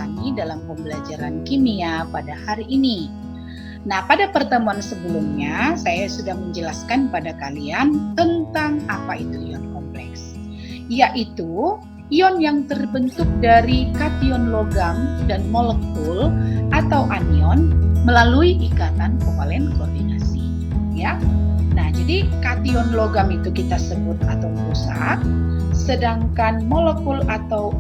Sani dalam pembelajaran kimia pada hari ini. Nah, pada pertemuan sebelumnya saya sudah menjelaskan pada kalian tentang apa itu ion kompleks, yaitu ion yang terbentuk dari kation logam dan molekul atau anion melalui ikatan kovalen koordinasi, ya. Nah, jadi kation logam itu kita sebut atom pusat, sedangkan molekul atau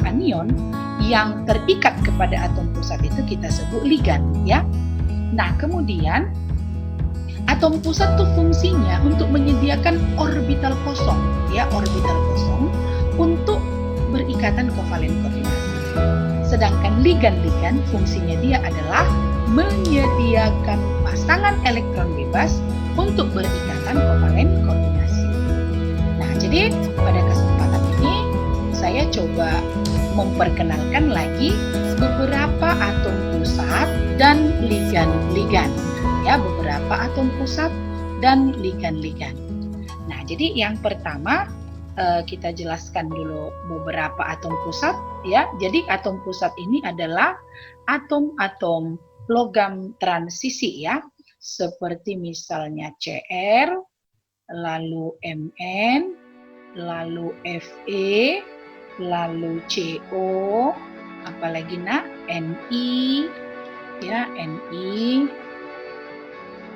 anion yang terikat kepada atom pusat itu kita sebut ligan, ya. Nah, kemudian atom pusat itu fungsinya untuk menyediakan orbital kosong, ya, orbital kosong untuk berikatan kovalen koordinasi. Sedangkan ligan-ligan fungsinya dia adalah menyediakan pasangan elektron bebas untuk berikatan kovalen koordinasi. Nah, jadi pada kesempatan ini saya coba memperkenalkan lagi beberapa atom pusat dan ligan-ligan. Ya, beberapa atom pusat dan ligan-ligan. Nah, jadi yang pertama kita jelaskan dulu beberapa atom pusat, ya. Jadi atom pusat ini adalah atom-atom logam transisi, ya, seperti misalnya Cr, lalu Mn, lalu Fe, lalu Co, apalagi Ni, ya, Ni,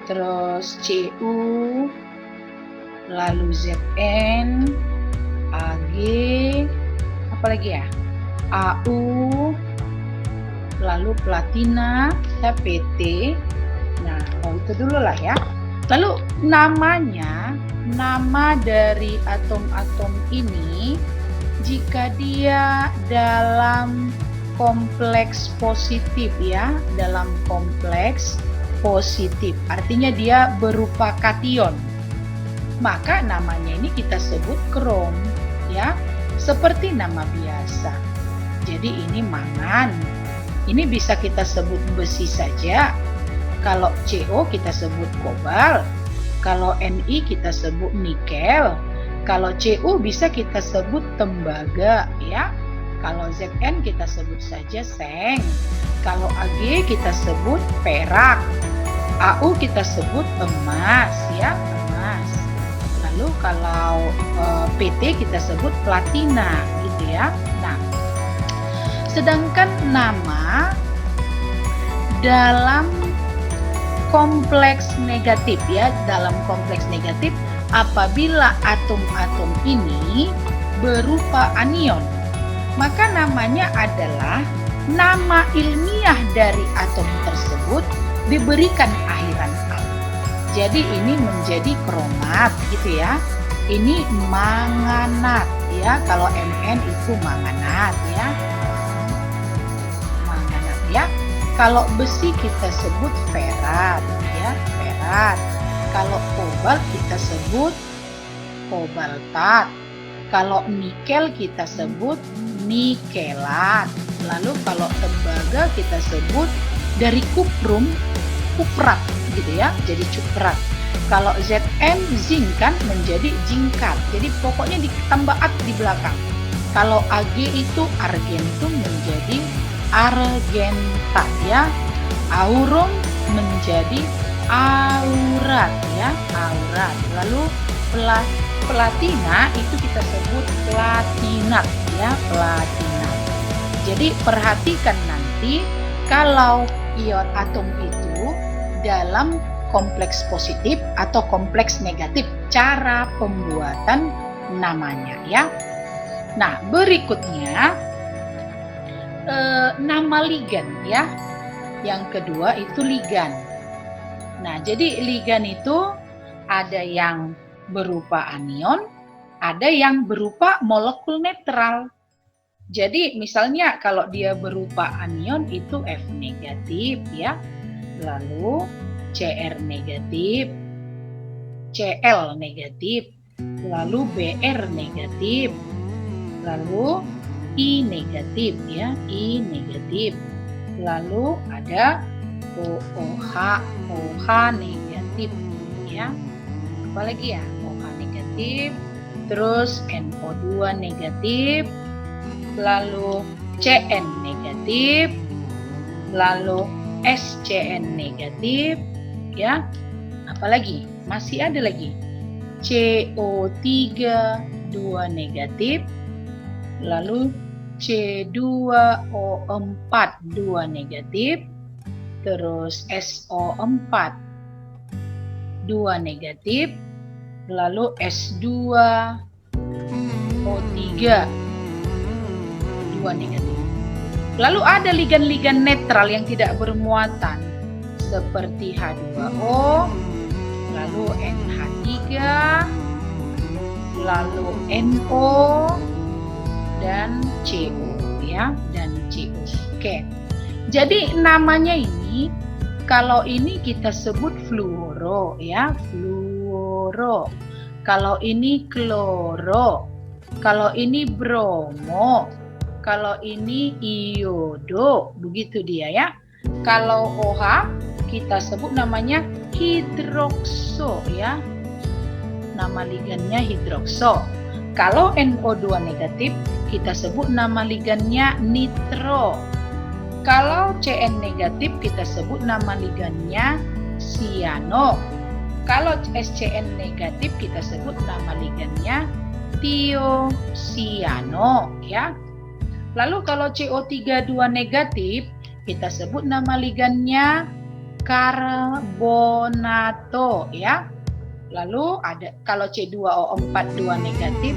terus Cu, lalu Zn, Ag, apalagi ya, Au, lalu platina, ya, Pt. Nah, itu dulu lah ya. Lalu nama dari atom-atom ini jika dia dalam kompleks positif, ya, dalam kompleks positif, artinya dia berupa kation, maka namanya ini kita sebut krom, ya, seperti nama biasa. Jadi ini mangan. Ini bisa kita sebut besi saja. Kalau Co kita sebut kobalt. Kalau Ni kita sebut nikel. Kalau Cu bisa kita sebut tembaga, ya. Kalau Zn kita sebut saja seng. Kalau Ag kita sebut perak. Au kita sebut emas, ya, emas. Lalu kalau Pt kita sebut platina, gitu ya. Nah, sedangkan nama dalam kompleks negatif, ya, dalam kompleks negatif apabila atom-atom ini berupa anion, maka namanya adalah nama ilmiah dari atom tersebut diberikan akhiran at. Jadi ini menjadi kromat, gitu ya. Ini manganat, ya. Kalau Mn itu manganat, ya. Ya, kalau besi kita sebut ferat, ya, ferat. Kalau kobalt kita sebut kobaltat. Kalau nikel kita sebut nikelat. Lalu kalau tembaga kita sebut dari kuprum, kuprat, gitu ya, jadi cuprat. Kalau Zn zinc kan menjadi zinkat. Jadi pokoknya ditambah at di belakang. Kalau Ag itu argentum menjadi argenta, ya. Aurum menjadi aurat, ya, aurat. Lalu platina itu kita sebut platinat, ya, platinat. Jadi perhatikan nanti kalau ion atom itu dalam kompleks positif atau kompleks negatif, cara pembuatan namanya, ya. Nah, berikutnya nama ligan, ya. Yang kedua itu ligan. Nah, jadi ligan itu ada yang berupa anion, ada yang berupa molekul netral. Jadi misalnya kalau dia berupa anion itu F negatif, ya. Lalu Cr negatif, Cl negatif, lalu Br negatif, lalu I negatif, ya, I negatif. Lalu ada OH, OH negatif, ya. Apalagi ya, OH negatif, terus NO2 negatif, lalu Cn negatif, lalu SCN negatif, ya. Apalagi? Masih ada lagi. CO3 2 negatif, lalu C2O4 2 negatif, terus SO4 2 negatif, lalu S2O3 2 negatif. Lalu ada ligan-ligan netral yang tidak bermuatan seperti H2O, lalu NH3, lalu NO, dan CO, ya, dan CO. Oke. Jadi namanya ini, kalau ini kita sebut fluoro, ya, fluoro. Kalau ini kloro, kalau ini bromo, kalau ini iodo, begitu dia, ya. Kalau OH kita sebut namanya hidrokso, ya. Nama ligannya hidrokso. Kalau NO2 negatif kita sebut nama ligannya nitro. Kalau Cn negatif kita sebut nama ligannya siano. Kalau SCN negatif kita sebut nama ligannya tiosiano, ya. Lalu kalau CO3 2 negatif kita sebut nama ligannya karbonato, ya. Lalu ada kalau C2O4 2 negatif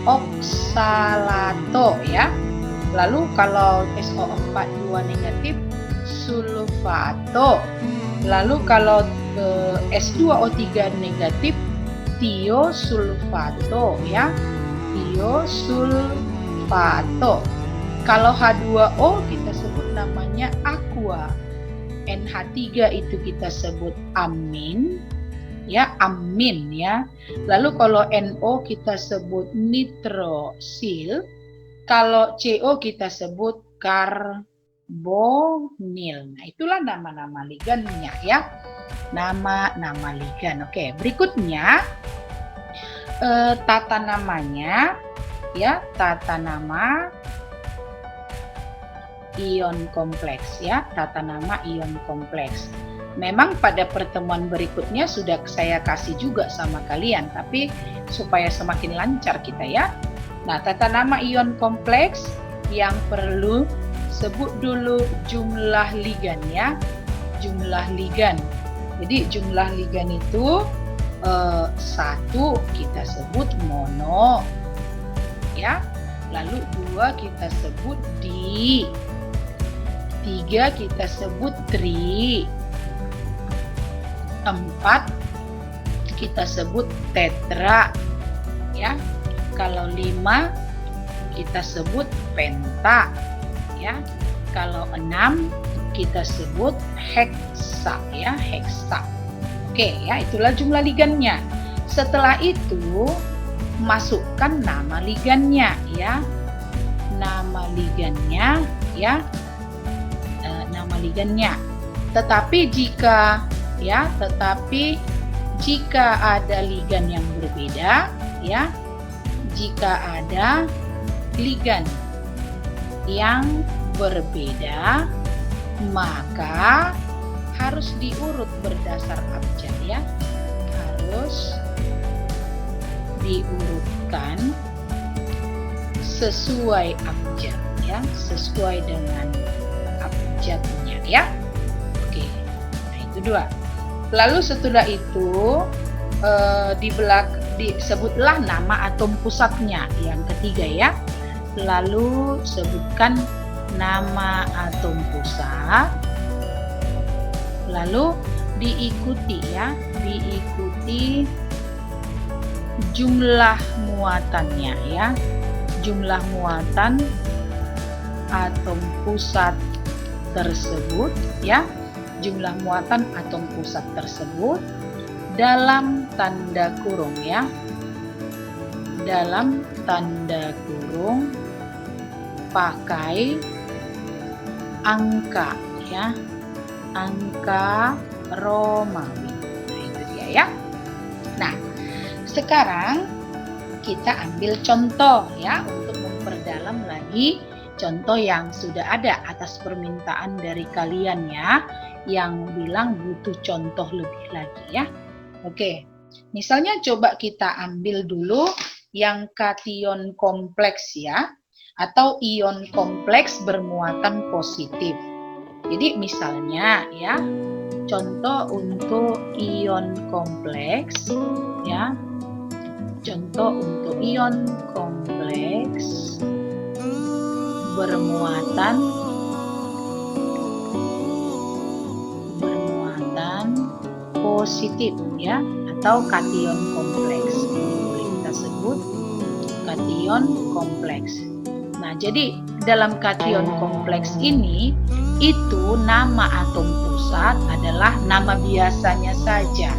oksalato, ya. Lalu kalau SO4 2 negatif sulfato. Lalu kalau S2O3 negatif tiosulfato, ya. Tiosulfato. Kalau H2O kita sebut namanya aqua. NH3 itu kita sebut amin, ya, amin, ya. Lalu kalau NO kita sebut nitrosil. Kalau CO kita sebut karbonil. Nah, itulah nama-nama ligannya, ya. Nama-nama ligan. Oke, berikutnya tata namanya, ya, tata nama ion kompleks, ya, tata nama ion kompleks. Memang pada pertemuan berikutnya sudah saya kasih juga sama kalian, tapi supaya semakin lancar kita, ya. Nah, tata nama ion kompleks yang perlu sebut dulu jumlah ligan, ya. Jumlah ligan. Jadi jumlah ligan itu satu kita sebut mono, ya. Lalu dua kita sebut di, tiga kita sebut tri, empat kita sebut tetra, ya. Kalau 5 kita sebut penta, ya. Kalau 6 kita sebut heksa, ya, heksa. Oke, ya, itulah jumlah ligannya. Setelah itu masukkan nama ligannya, ya. Nama ligannya, ya. Nama ligannya. Tetapi jika ada ligan yang berbeda, ya. Jika ada ligan yang berbeda, maka harus diurut berdasar abjad, ya. Harus diurutkan sesuai abjad, ya, sesuai dengan abjadnya, ya. Oke, nah itu dua. Lalu setelah itu disebutlah nama atom pusatnya, yang ketiga, ya. Lalu sebutkan nama atom pusat, lalu diikuti, ya, diikuti jumlah muatannya, ya. Jumlah muatan atom pusat tersebut, ya. Jumlah muatan atom pusat tersebut dalam tanda kurung, ya. Dalam tanda kurung pakai angka, ya. Angka Romawi. Nah, itu dia, ya. Nah, sekarang kita ambil contoh, ya, untuk memperdalam lagi contoh yang sudah ada atas permintaan dari kalian ya, yang bilang butuh contoh lebih lagi ya. Oke, misalnya coba kita ambil dulu yang kation kompleks ya, atau ion kompleks bermuatan positif. Jadi misalnya ya, contoh untuk ion kompleks ya, contoh untuk ion kompleks bermuatan positif ya, atau kation kompleks. Ini boleh kita sebut kation kompleks. Nah, jadi dalam kation kompleks ini itu nama atom pusat adalah nama biasanya saja.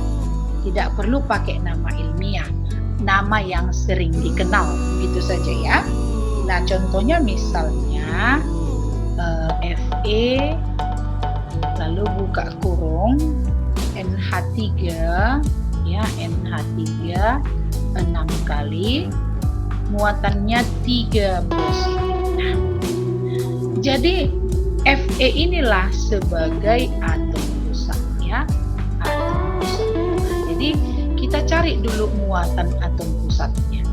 Tidak perlu pakai nama ilmiah, nama yang sering dikenal, gitu saja ya. Nah, contohnya misalnya Fe, lalu buka kurung, NH3 ya, NH3 6 kali, muatannya 3 positif. Nah, jadi Fe inilah sebagai atom pusat ya, atom pusat. Nah, jadi kita cari dulu muatan atom pusatnya.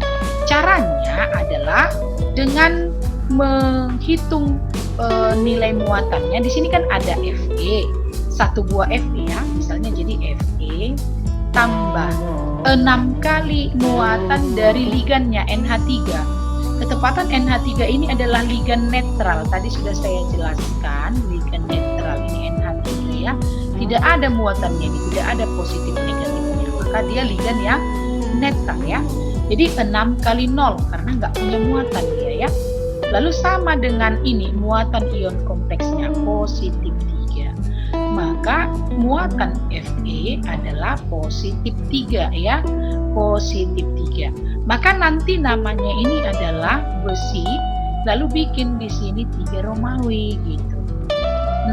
Caranya adalah dengan menghitung nilai muatannya. Di sini kan ada Fe, satu buah Fe ya, misalnya jadi Fe tambah 6 kali muatan dari ligannya NH3. Ketepatan NH3 ini adalah ligan netral. Tadi sudah saya jelaskan, ligan netral ini NH3 ya. Tidak ada muatannya ini, tidak ada positif negatifnya. Maka dia ligan yang netral ya. Jadi 6 kali 0 karena nggak punya muatan dia ya. Lalu sama dengan ini, muatan ion kompleksnya positif 3. Maka muatan Fe adalah positif 3 ya, positif 3. Maka nanti namanya ini adalah besi, lalu bikin di sini 3 Romawi gitu.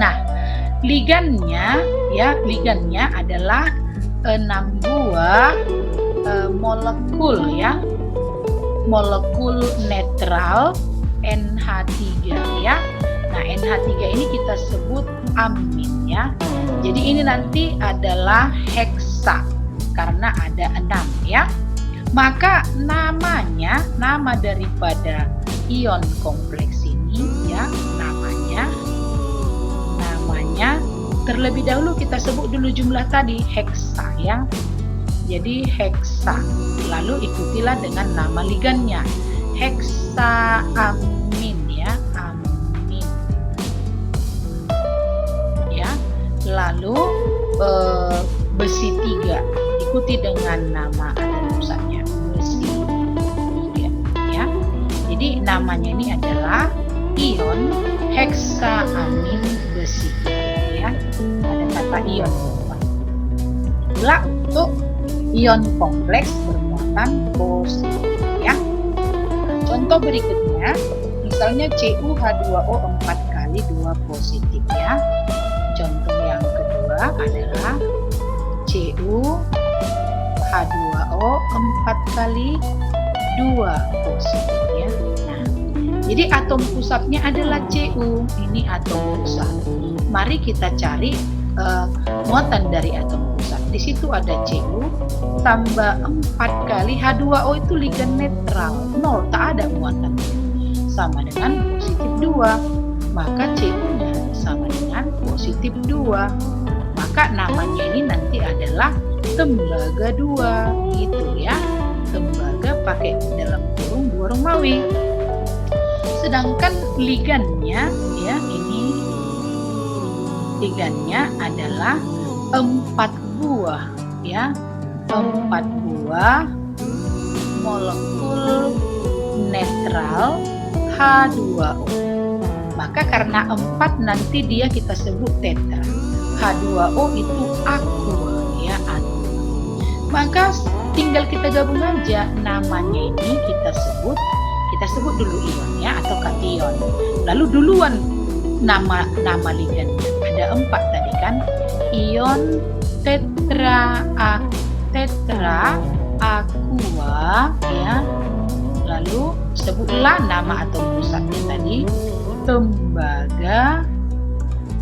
Nah, ligannya ya, ligannya adalah 6 buah molekul ya, molekul netral NH3 ya. Nah, NH3 ini kita sebut amin ya. Jadi ini nanti adalah heksa karena ada 6 ya. Maka namanya, nama daripada ion kompleks ini ya, namanya terlebih dahulu kita sebut dulu jumlah tadi, heksa ya. Jadi heksa, lalu ikutilah dengan nama ligannya, heksa amin ya, amin ya. Lalu besi 3 ikuti dengan nama atom pusatnya, besi 3 ya. Jadi namanya ini adalah ion heksa amin besi 3 ya. Ada kata ion. Itulah untuk ion kompleks bermuatan positif ya. Nah, contoh berikutnya, misalnya CuH2O 4 kali 2 positif ya. Contoh yang kedua adalah CuH2O 4 kali 2 positif ya. Nah, jadi atom pusatnya adalah Cu, ini atom pusat. Mari kita cari muatan dari atom pusat. Di situ ada Cu tambah 4 kali H2O itu ligan netral, 0, tak ada muatannya. Sama dengan positif 2. Maka Cu-nya sama dengan positif 2. Maka namanya ini nanti adalah tembaga 2 gitu ya. Tembaga pakai dalam kurung 2 Romawi. Sedangkan ligannya ya, ini ligannya adalah 4 buah ya, 4 buah molekul netral H2O. Maka karena 4 nanti dia kita sebut tetra. H2O itu aqua ya, aqua. Maka tinggal kita gabung aja namanya ini kita sebut dulu ion ya, atau kation. Lalu duluan nama ligannya ada 4 tadi kan, ion tetra aqua ya. Lalu sebutlah nama atom pusatnya tadi tembaga,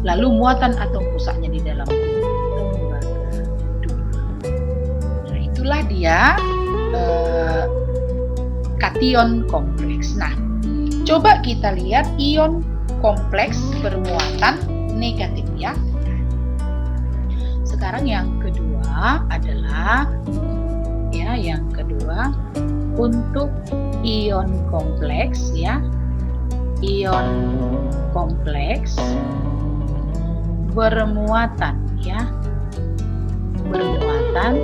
lalu muatan atom pusatnya di dalam tembaga 2. Nah, itulah dia kation kompleks. Nah, coba kita lihat ion kompleks bermuatan negatif ya. Sekarang yang kedua adalah untuk ion kompleks ya. Ion kompleks bermuatan ya. Bermuatan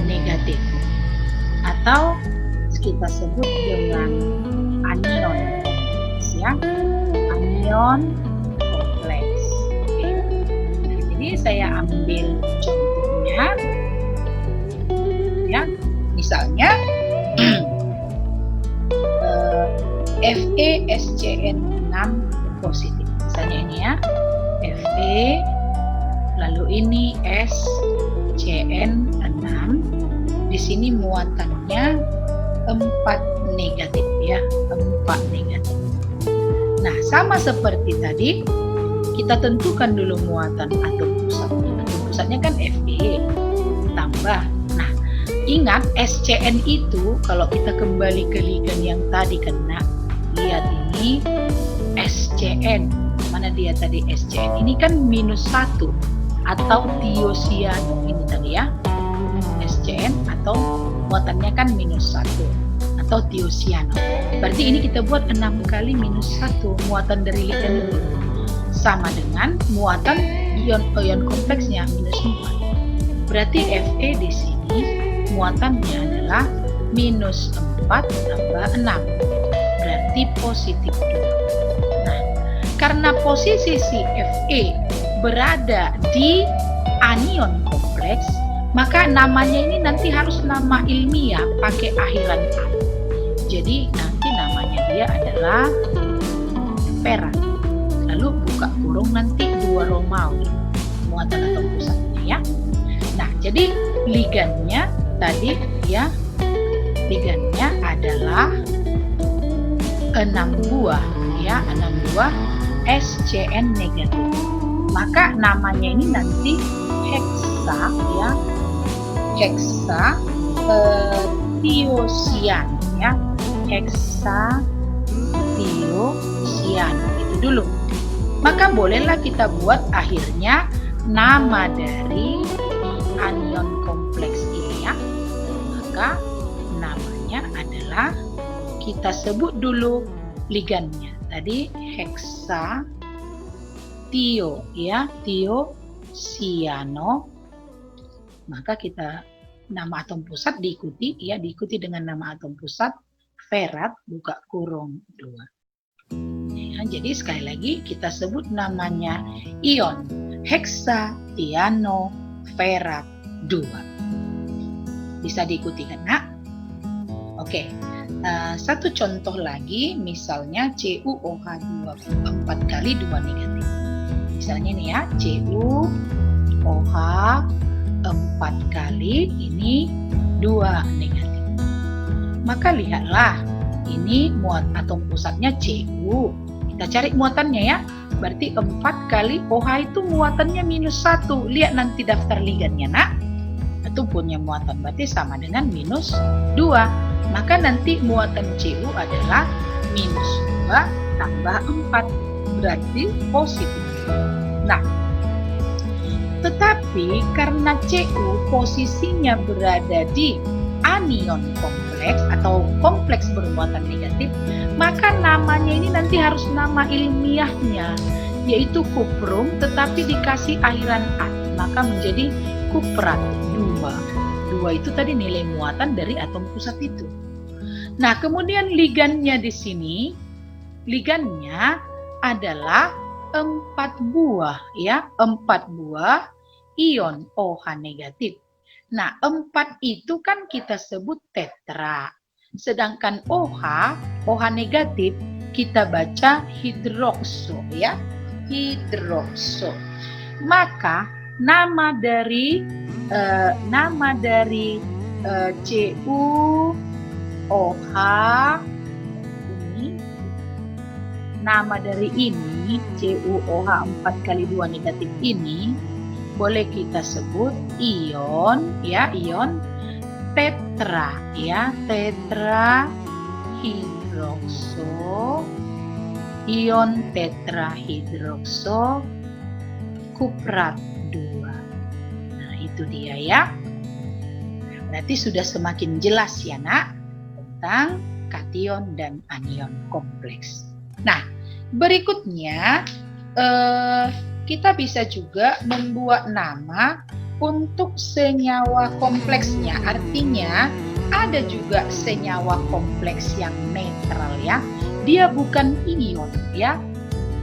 negatif atau kita sebut dengan anion kompleks ya. Anion kompleks. Oke. Jadi saya ambil contohnya ya. Misalnya FeSCN6 positif. Misalnya ini ya. Fe lalu ini SCN6. Di sini muatannya 4 negatif ya, 4 negatif. Nah, sama seperti tadi, kita tentukan dulu muatan atom pusatnya. Atom pusatnya kan Fe tambah. Nah, ingat SCN itu kalau kita kembali ke ligan yang tadi kena, lihat ini SCN. Mana dia tadi SCN? Ini kan -1 atau tiosiano ini tadi ya. SCN atau muatannya kan -1 atau tiosiano. Berarti ini kita buat 6 kali -1 muatan dari ligan itu. Sama dengan muatan ion kompleksnya -4. Berarti Fe di sini muatannya adalah -4 tambah 6. Berarti positif 2. Nah, karena posisi si Fe berada di anion kompleks, maka namanya ini nanti harus nama ilmiah pakai akhiran A. Jadi nanti namanya dia adalah ferat. Lalu buka kurung nanti 2 Romawi muatan atom pusatnya ya. Nah, jadi ligannya tadi ya, ligannya adalah 6 buah ya, 6 buah SCN negatif. Maka namanya ini nanti heksa ya, heksa tiosian ya, heksa tiosian itu dulu. Maka bolehlah kita buat akhirnya nama dari anion kompleks ini ya. Maka namanya adalah, kita sebut dulu ligannya tadi heksa tio ya, tiosiano. Maka kita nama atom pusat diikuti dengan nama atom pusat ferat buka kurung 2 ya. Jadi sekali lagi kita sebut namanya ion heksatiano ferat 2. Bisa diikuti kan nak? Oke. Satu contoh lagi, misalnya CuOH2 4 kali 2 negatif. Misalnya ini ya, CuOH 4 kali, ini 2 negatif. Maka lihatlah, ini muat atom pusatnya Cu. Kita cari muatannya ya. Berarti 4 kali OH itu muatannya -1. Lihat nanti daftar ligannya nak. Itu punya muatan berarti sama dengan -2. Maka nanti muatan Cu adalah -2 tambah 4. Berarti positif. Nah, tetapi karena Cu posisinya berada di anion kompleks atau kompleks bermuatan negatif, maka namanya ini nanti harus nama ilmiahnya, yaitu kuprum, tetapi dikasih akhiran at, maka menjadi kuprat 2. 2 itu tadi nilai muatan dari atom pusat itu. Nah, kemudian ligannya di sini, ligannya adalah 4 buah ya, 4 buah ion OH negatif. Nah, 4 itu kan kita sebut tetra. Sedangkan OH negatif kita baca hidrokso ya, hidrokso. Maka nama dari CuOH ini nama dari ini CuOH 4 kali 2 negatif ini boleh kita sebut ion ya, ion tetra ya, tetrahidrokso, ion tetrahidrokso kuprat 2. Nah, itu dia ya. Berarti sudah semakin jelas ya nak tentang kation dan anion kompleks. Nah, berikutnya kita bisa juga membuat nama untuk senyawa kompleksnya. Artinya ada juga senyawa kompleks yang netral ya. Dia bukan ion ya.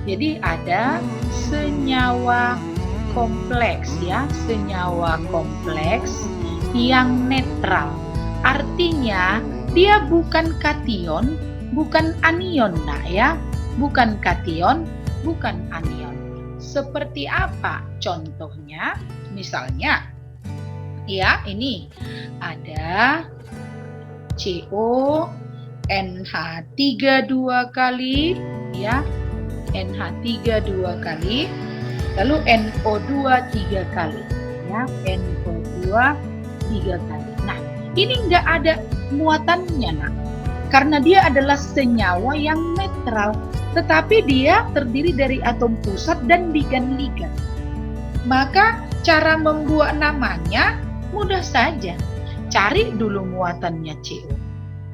Jadi ada senyawa kompleks ya, senyawa kompleks yang netral. Artinya dia bukan kation, bukan anion nak ya. Bukan kation, bukan anion. Seperti apa contohnya? Misalnya ya, ini ada CO NH3 2 kali ya, NH3 2 kali, lalu NO2 3 kali ya, NO2 3 kali. Nah, ini enggak ada muatannya nak, karena dia adalah senyawa yang netral, tetapi dia terdiri dari atom pusat dan ligan-ligan. Maka cara membuat namanya mudah saja. Cari dulu muatannya CO.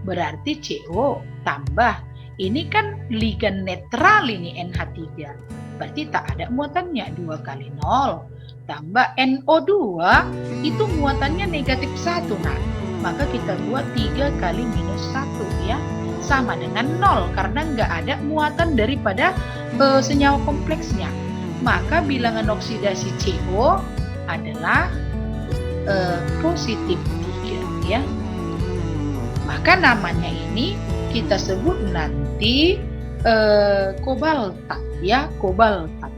Berarti CO tambah. Ini kan ligan netral ini NH3. Berarti tak ada muatannya. 2 kali 0. Tambah NO2 itu muatannya negatif 1. Nah, maka kita buat 3 kali minus 1 ya. Sama dengan 0 karena nggak ada muatan daripada senyawa kompleksnya. Maka bilangan oksidasi CO adalah positif 3 ya. Maka namanya ini kita sebut nanti kobaltat ya, kobaltat.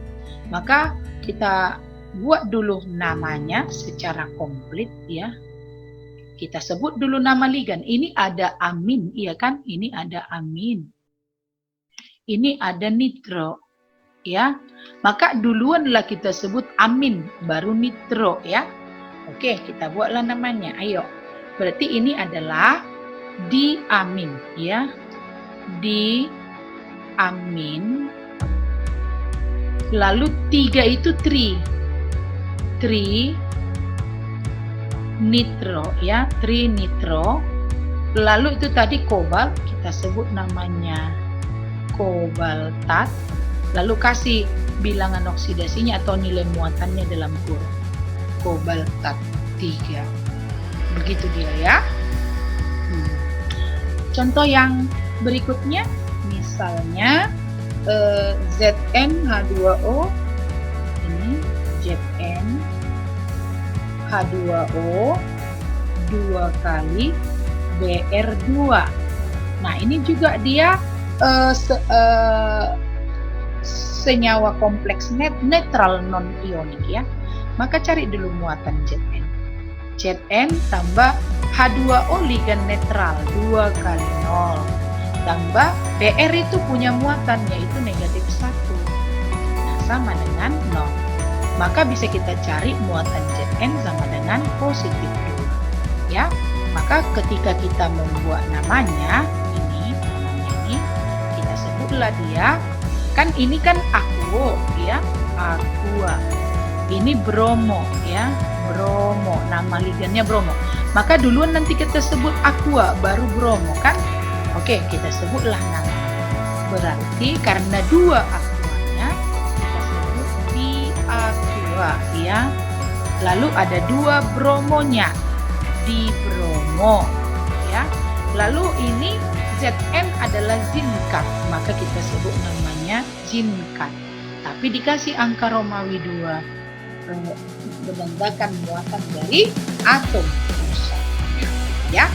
Maka kita buat dulu namanya secara komplit ya. Kita sebut dulu nama ligan. Ini ada amin, iya kan? Ini ada amin. Ini ada nitro ya. Maka duluanlah kita sebut amin, baru nitro ya. Oke, kita buatlah namanya. Ayo. Berarti ini adalah diamin ya. Diamin. Lalu 3 itu tri nitro ya, tri nitro. Lalu itu tadi kobalt, kita sebut namanya kobaltat. Lalu kasih bilangan oksidasinya atau nilai muatannya dalam kurung. Kobaltat 3. Begitu dia ya. Contoh yang berikutnya, misalnya ZnH2O. Ini ZnH2O 2 kali Br2. Nah, ini juga dia senyawa kompleks netral non-ionik ya. Maka cari dulu muatan Zn. Zn tambah H2O ligan netral 2 kali 0. Tambah Br itu punya muatan yaitu negatif 1. Nah, sama dengan 0. Maka bisa kita cari muatan Zn sama dengan positif 2. Ya. Maka ketika kita membuat namanya, ini kita sebutlah dia. Kan ini kan aquo ya, aqua. Ini bromo ya, bromo. Nama ligannya bromo. Maka duluan nanti kita sebut aqua, baru bromo kan? Oke, kita sebutlah nama. Berarti karena 2 aquanya, kita sebut diaqua ya. Lalu ada 2 bromonya, di bromo ya. Lalu ini Zn adalah zinkat, maka kita sebut namanya zinkat. Tapi dikasih angka Romawi 2 menandakan muatan dari atom pusatnya ya.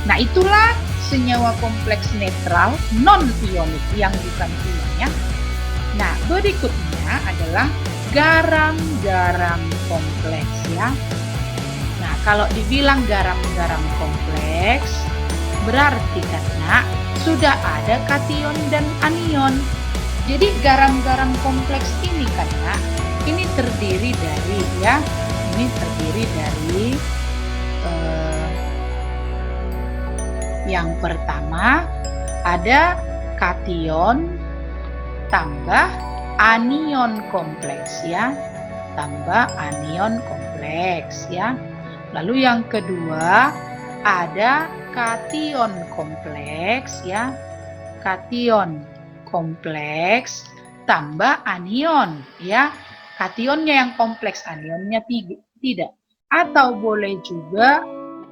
Nah, itulah senyawa kompleks netral non-ionik yang bukan ionnya. Nah, berikutnya adalah garam-garam kompleks ya. Nah, kalau dibilang garam-garam kompleks berarti karena sudah ada kation dan anion. Jadi garam-garam kompleks ini karena ini terdiri dari yang pertama ada kation tambah anion kompleks ya. Tambah anion kompleks ya. Lalu yang kedua ada kation kompleks ya. Kation kompleks tambah anion ya. Kationnya yang kompleks, anionnya tidak. Atau boleh juga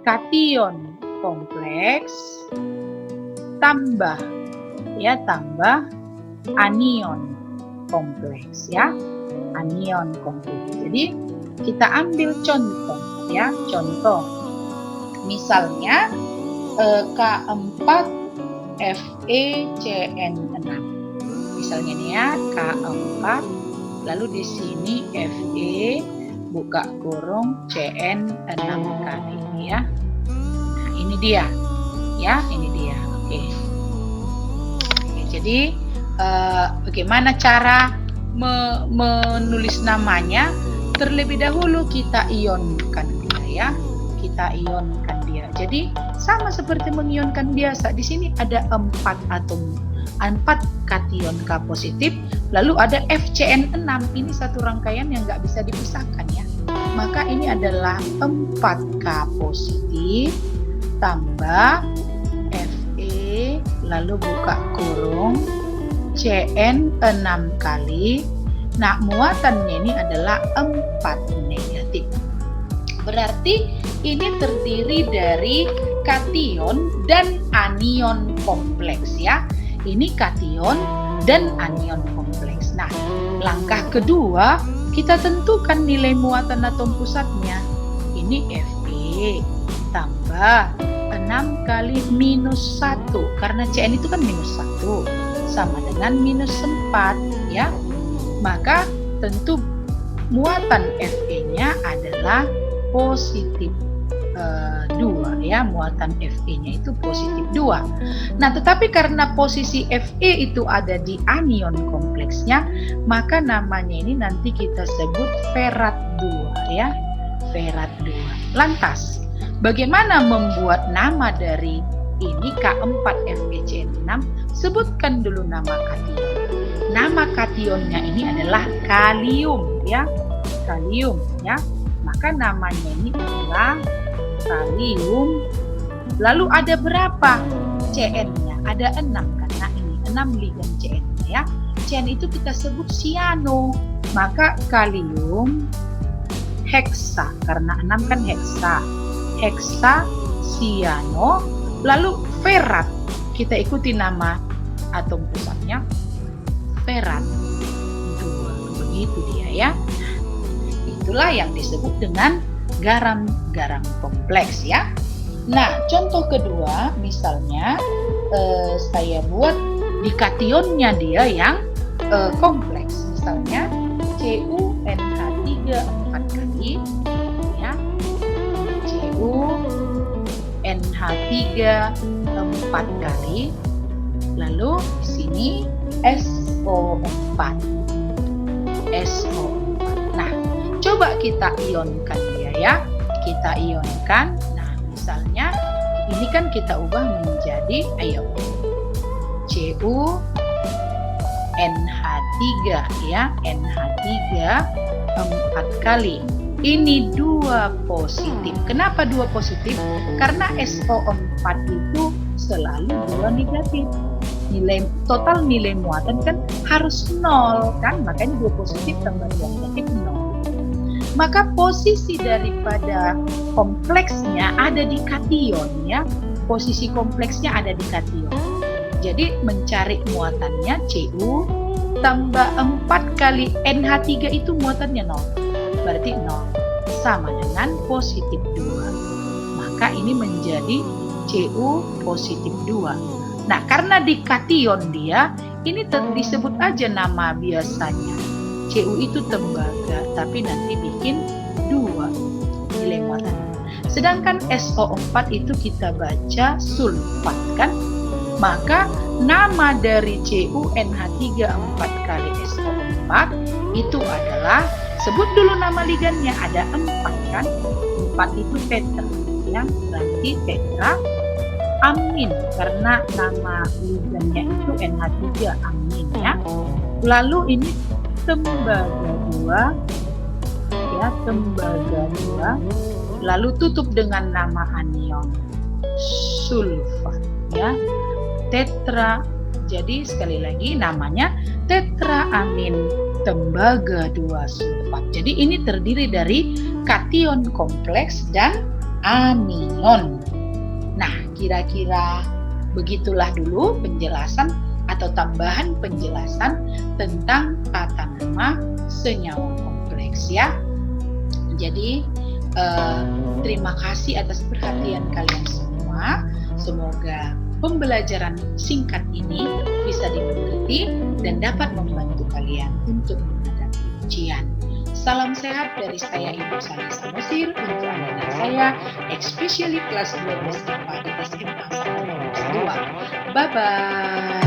kation kompleks tambah anion kompleks ya. Anion kompleks. Jadi kita ambil contoh ya, contoh. Misalnya K4 FeCN6. Misalnya nih ya, K4 lalu di sini Fe buka kurung Cn6 kali ya. Nah, ini dia. Ya, ini dia. Oke, jadi bagaimana cara menulis namanya? Terlebih dahulu kita ionkan dia ya. Kita ionkan dia. Jadi sama seperti mengionkan biasa. Di sini ada 4 atom, 4 kation K positif, lalu ada FCN6. Ini satu rangkaian yang nggak bisa dipisahkan ya. Maka ini adalah 4K positif tambah Fe lalu buka kurung Cn6 kali. Nah, muatannya ini adalah 4 negatif. Berarti ini terdiri dari kation dan anion kompleks ya. Ini kation dan anion kompleks. Nah, langkah kedua kita tentukan nilai muatan atom pusatnya. Ini Fe tambah 6 kali minus 1. Karena Cn itu kan minus 1 sama dengan minus 4 ya. Maka tentu muatan Fe-nya adalah positif 2 ya, muatan Fe-nya itu positif 2. Nah, tetapi karena posisi Fe itu ada di anion kompleksnya, maka namanya ini nanti kita sebut ferat 2 ya, ferat 2. Lantas, bagaimana membuat nama dari ini K4 FeCN6? Sebutkan dulu nama kation. Nama kationnya ini adalah kalium ya, kalium ya. Maka namanya ini adalah kalium. Lalu ada berapa Cn-nya? Ada 6 karena ini 6 ligan Cn-nya ya. Cn itu kita sebut siano. Maka kalium heksa karena 6 kan heksa. Heksa siano. Lalu ferat. Kita ikuti nama atom pusatnya. Ferat 2. Begitu dia ya. Itulah yang disebut dengan garam-garam kompleks ya. Nah, contoh kedua misalnya saya buat di kationnya dia yang kompleks. Misalnya CuNH3 4 kali ya. CuNH3 4 kali. Lalu di sini SO4. Nah, coba kita ionkan dia ya. Kita ionkan. Nah, misalnya ini kan kita ubah menjadi CuNH3 ya. NH3 4 kali. Ini 2 positif. Kenapa 2 positif? Karena SO4 itu selalu 2 negatif. Total nilai muatan kan harus 0 kan, makanya 2 positif tambah 2 negatif 0. Maka posisi daripada kompleksnya ada di kation ya. Posisi kompleksnya ada di kation. Jadi mencari muatannya Cu tambah 4 kali NH3 itu muatannya 0. Berarti 0 sama dengan positif 2. Maka ini menjadi Cu positif 2. Nah, karena di kation dia, ini disebut aja nama biasanya. Cu itu tembaga, tapi nanti bikin 2 nilai muatan. Sedangkan SO4 itu kita baca sulfat kan? Maka nama dari CuNH3 4 kali SO4 itu adalah, sebut dulu nama ligannya, ada 4 kan, 4 itu tetra ya, berarti tetra amin karena nama ligannya itu NH3 amin ya. Lalu ini tembaga 2 ya, tembaga 2, lalu tutup dengan nama anion sulfat ya, tetra. Jadi sekali lagi namanya tetraamin tembaga 2 sulfat. Jadi ini terdiri dari kation kompleks dan anion. Nah, kira-kira begitulah dulu penjelasan atau tambahan penjelasan tentang tata nama senyawa kompleks ya. Jadi terima kasih atas perhatian kalian semua. Semoga pembelajaran singkat ini bisa dimengerti dan dapat membantu kalian untuk menghadapi ujian. Salam sehat dari saya Ibu Sani Samosir untuk anak-anak saya, especially kelas 12 IPA di SMA 1 kelas 2. Bye-bye.